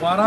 12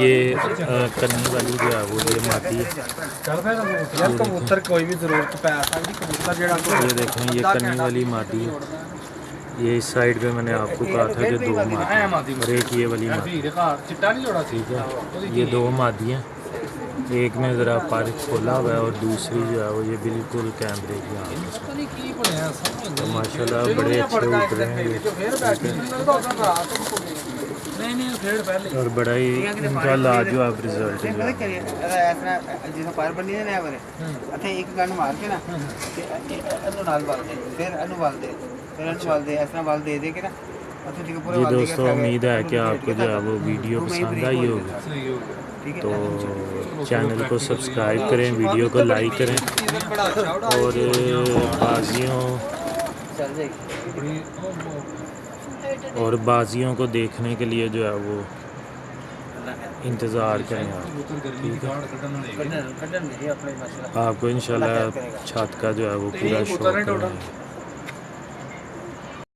ये कन्नी वाली जो है वो ये मादी है। चल फिर यार कबूतर कोई भी जरूरत पै सकती कबूतर जेड़ा ये देखें ये कन्नी वाली मादी है। ये इस साइड पे मैंने आपको कहा था कि 2 मादी और एक ये वाली मादी। चिट्टा नहीं जोड़ा ठीक है ये 2 मादी हैं, एक में ज़रा पर खोला हुआ है और दूसरी जो है वो ये बिल्कुल कैमरे की आँख है। तो माशाल्लाह बड़े अच्छे उठ रहे हैं ये, और बड़ा ही इनका लाजवाब रिजल्ट है। जिस पैर बनी है ना अथे एक गन मार के ना अनु नाल बाल दे फिर अनु बाल दे फिर अनु बाल दे ऐसा बाल दे दे के ना अथे ठीक पूरे जी बाल दे दोस्तों उम्मीद है कि आपको जो है वो वीडियो पसंद आई होगी, तो चैनल को सब्सक्राइब करें, वीडियो को लाइक करें और बाजियों को देखने के लिए जो है वो इंतज़ार करें आप। ठीक है आपको इंशाल्लाह छत का जो है वो पूरा शो करेंगे।